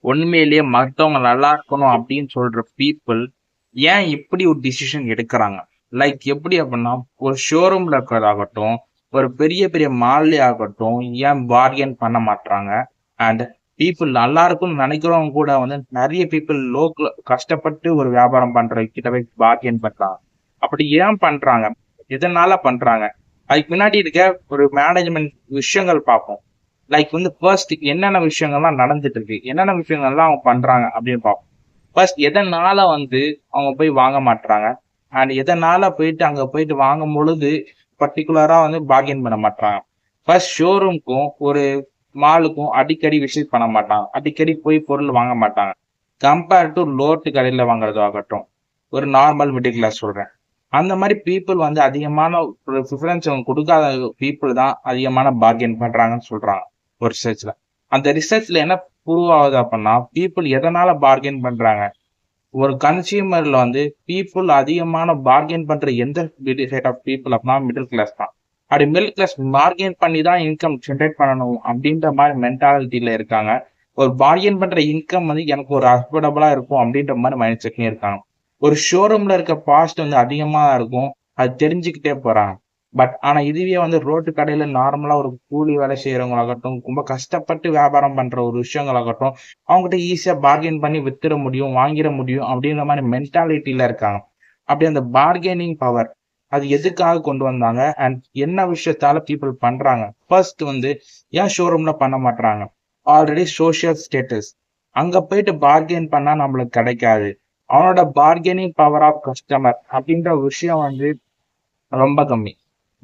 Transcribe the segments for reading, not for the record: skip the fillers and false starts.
உண்மையிலேயே மத்தவங்க நல்லா இருக்கணும் அப்படின்னு சொல்ற பீப்புள் ஏன் இப்படி ஒரு டிசிஷன் எடுக்கிறாங்க? லைக் எப்படி அப்படின்னா, ஒரு ஷோரூம்ல இருக்கிறதாகட்டும், ஒரு பெரிய பெரிய மால்லே ஆகட்டும், ஏன் பார்கெயின் பண்ண மாட்றாங்க? அண்ட் பீப்புள் நல்லா இருக்கும்னு நினைக்கிறவங்க கூட வந்து நிறைய பீப்புள் கஷ்டப்பட்டு ஒரு வியாபாரம் பண்ற கிட்ட போய் பார்கெயின் பண்றாங்க. அப்படி ஏன் பண்றாங்க? எதனால பண்றாங்க? அதுக்கு முன்னாடி இருக்க ஒரு மேனேஜ்மெண்ட் விஷயங்கள் பார்ப்போம். லைக் வந்து ஃபர்ஸ்ட் என்னென்ன விஷயங்கள்லாம் நடந்துட்டு இருக்கு, என்னென்ன விஷயங்கள்லாம் அவங்க பண்றாங்க அப்படின்னு பார்ப்போம். ஃபர்ஸ்ட் எதனால வந்து அவங்க போய் வாங்க மாட்றாங்க? அண்ட் எதனால போயிட்டு அங்க போயிட்டு வாங்கும் பொழுது பர்டிகுலரா வந்து பார்கெயின் பண்ண மாட்றாங்க? ஃபர்ஸ்ட் ஷோரூம்க்கும் ஒரு மாலுக்கும் அடிக்கடி விசிட் பண்ண மாட்டாங்க. அடிக்கடி போய் பொருள் வாங்க மாட்டாங்க. கம்பேர் டு லோட்டு கடையில வாங்குறதாகட்டும். ஒரு நார்மல் மிடில் கிளாஸ் சொல்றேன். அந்த மாதிரி பீப்புள் வந்து அதிகமான ஒரு ப்ரிஃபரன்ஸ் அவங்க கொடுக்காத பீப்புள் தான் அதிகமான பார்கெயின் பண்றாங்கன்னு சொல்றாங்க ஒரு ரிசர்ச்ல. அந்த ரிசர்ச்ல என்ன ப்ரூவ் ஆகுது அப்படின்னா, பீப்புள் எதனால பார்கெயின் பண்றாங்க? ஒரு கன்சியூமர்ல வந்து பீப்புள் அதிகமான பார்கெயின் பண்ற எந்த செட் ஆஃப் பீப்புள் அப்படின்னா மிடில் கிளாஸ் தான். அப்படி மிடில் கிளாஸ் பார்கெயின் பண்ணி தான் இன்கம் ஜென்ரேட் பண்ணணும் அப்படின்ற மாதிரி மென்டாலிட்டியில இருக்காங்க. ஒரு பார்கெயின் பண்ற இன்கம் வந்து எனக்கு ஒரு அஃபோர்டபுளா இருக்கும் அப்படின்ற மாதிரி மைண்ட் செட்லயும் இருக்காங்க. ஒரு ஷோரூம்ல இருக்க காஸ்ட் வந்து அதிகமா இருக்கும். அது தெரிஞ்சுக்கிட்டே போறாங்க. பட் ஆனா இதுவே வந்து ரோட்டு கடையில நார்மலா ஒரு கூலி வேலை செய்யறவங்களாகட்டும், ரொம்ப கஷ்டப்பட்டு வியாபாரம் பண்ற ஒரு விஷயங்களாகட்டும், அவங்ககிட்ட ஈஸியா பார்கெயின் பண்ணி வித்துற முடியும், வாங்கிட முடியும் அப்படின்ற மாதிரி மென்டாலிட்டியில இருக்காங்க. அப்படி அந்த பார்கெனிங் பவர் அது எதுக்காக கொண்டு வந்தாங்க? அண்ட் என்ன விஷயத்தால பீப்புள் பண்றாங்க? ஃபர்ஸ்ட் வந்து ஏன் ஷோரூம்ல பண்ண மாட்றாங்க? Already social status. அங்க போயிட்டு பார்கெயின் பண்ணா நம்மளுக்கு கிடைக்காது. அவனோட பார்கெனிங் பவர் ஆஃப் கஸ்டமர் அப்படின்ற விஷயம் வந்து ரொம்ப கம்மி.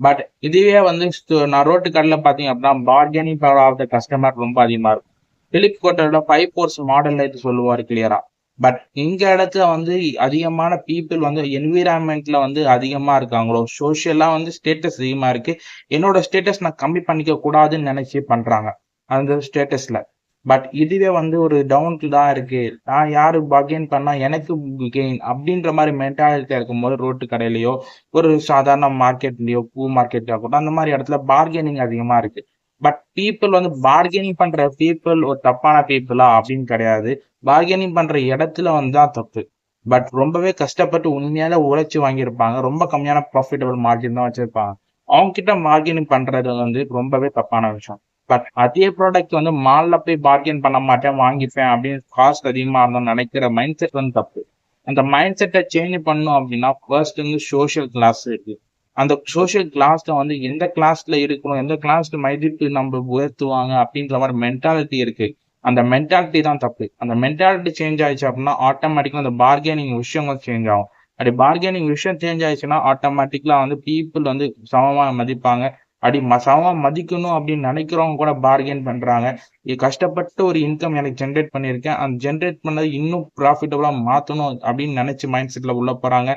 பட் இதுவே வந்து நான் ரோட்டு கடையில பாத்தீங்க அப்படின்னா bargaining power of the customer ரொம்ப அதிகமா இருக்கும். பிலிப் கோட்டரோட 5 போர்ஸ் மாடல்ல இது சொல்லுவாரு கிளியரா. பட் இங்க இடத்துல வந்து அதிகமான பீப்புள் வந்து என்விரான்மெண்ட்ல வந்து அதிகமா இருக்காங்களோ, சோசியலா வந்து ஸ்டேட்டஸ் அதிகமா இருக்கு. என்னோட ஸ்டேட்டஸ் நான் கம்மி பண்ணிக்க கூடாதுன்னு நினைச்சு பண்றாங்க அந்த ஸ்டேட்டஸ்ல. பட் இதுவே வந்து ஒரு டவுன்க்கு தான் இருக்கு. நான் யாரு பர்கெயின் பண்ணா எனக்கு கெயின் அப்படின்ற மாதிரி மென்டாலிட்டியா இருக்கும்போது ரோட்டு கடையிலயோ, ஒரு சாதாரண மார்க்கெட்லயோ, பூ மார்க்கெட்லயோ கூட அந்த மாதிரி இடத்துல பார்கெனிங் அதிகமா இருக்கு. பட் பீப்புள் வந்து பார்கெனிங் பண்ற பீப்புள் ஒரு தப்பான பீப்புளா அப்படின்னு கிடையாது. பார்கெனிங் பண்ற இடத்துல வந்து தான் தப்பு. பட் ரொம்பவே கஷ்டப்பட்டு உண்மையால உழைச்சு வாங்கியிருப்பாங்க. ரொம்ப கம்மியான ப்ராஃபிட்டபிள் மார்ஜின் தான் வச்சிருப்பாங்க. அவங்க கிட்ட பார்கெனிங் பண்றது வந்து ரொம்பவே தப்பான விஷயம். பட் அதே ப்ராடக்ட் வந்து மால்ல போய் பார்கெயின் பண்ண மாட்டேன், வாங்கிப்பேன் அப்படின்னு காஸ்ட் அதிகமா இருந்தோம்னு நினைக்கிற மைண்ட் செட் வந்து தப்பு. அந்த மைண்ட் செட்டை சேஞ்ச் பண்ணணும் அப்படின்னா ஃபர்ஸ்ட் வந்து சோஷியல் கிளாஸ் இருக்கு. அந்த சோஷியல் கிளாஸ்ல வந்து எந்த கிளாஸ்ல இருக்கணும், எந்த கிளாஸ்ல மதிப்பு நம்ம உயர்த்துவாங்க அப்படின்ற மாதிரி மென்டாலிட்டி இருக்கு. அந்த மென்டாலிட்டி தான் தப்பு. அந்த மென்டாலிட்டி சேஞ்ச் ஆயிடுச்சு அப்படின்னா ஆட்டோமேட்டிக்கா அந்த பார்கெனிங் விஷயங்கள் சேஞ்ச் ஆகும். அப்படி பார்கெனிங் விஷயம் சேஞ்ச் ஆயிடுச்சுன்னா ஆட்டோமேட்டிக்கலா வந்து பீப்புள் வந்து சமமா மதிப்பாங்க. அப்படி சமமா மதிக்கணும் அப்படின்னு நினைக்கிறவங்க கூட பார்கெயின் பண்றாங்க. கஷ்டப்பட்டு ஒரு இன்கம் எனக்கு ஜென்ரேட் பண்ணியிருக்கேன். அந்த ஜென்ரேட் பண்ணது இன்னும் ப்ராஃபிட்டபிளா மாத்தணும் அப்படின்னு நினைச்சு மைண்ட் செட்ல உள்ள போறாங்க.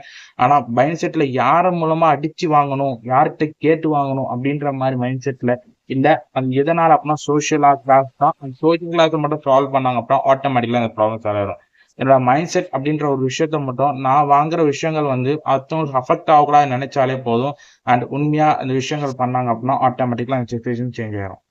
ஆனா மைண்ட் செட்ல யார மூலமா அடிச்சு வாங்கணும், யார்கிட்ட கேட்டு வாங்கணும் அப்படின்ற மாதிரி மைண்ட் செட்ல இல்ல. அது எதனால அப்படின்னா சோசியலா கிளாஸ் தான். அந்த சோசியல் கிளாஸ் மட்டும் சால்வ் பண்ணாங்க அப்படின்னா ஆட்டோமேட்டிக்கலா அந்த ப்ராப்ளம் சால்வ் ஆயிடும். என்னோட மைண்ட் செட் அப்படின்ற ஒரு விஷயத்த மட்டும் நான் வாங்குற விஷயங்கள் வந்து அடுத்தவங்களுக்கு அஃபெக்ட் ஆகக்கூடாதுன்னு நினைச்சாலே போதும். அண்ட் உண்மையா அந்த விஷயங்கள் பண்ணாங்க அப்படின்னா ஆட்டோமேட்டிக்கலா அந்த சிச்சுவேஷன் சேஞ்ச் ஆயிரும்.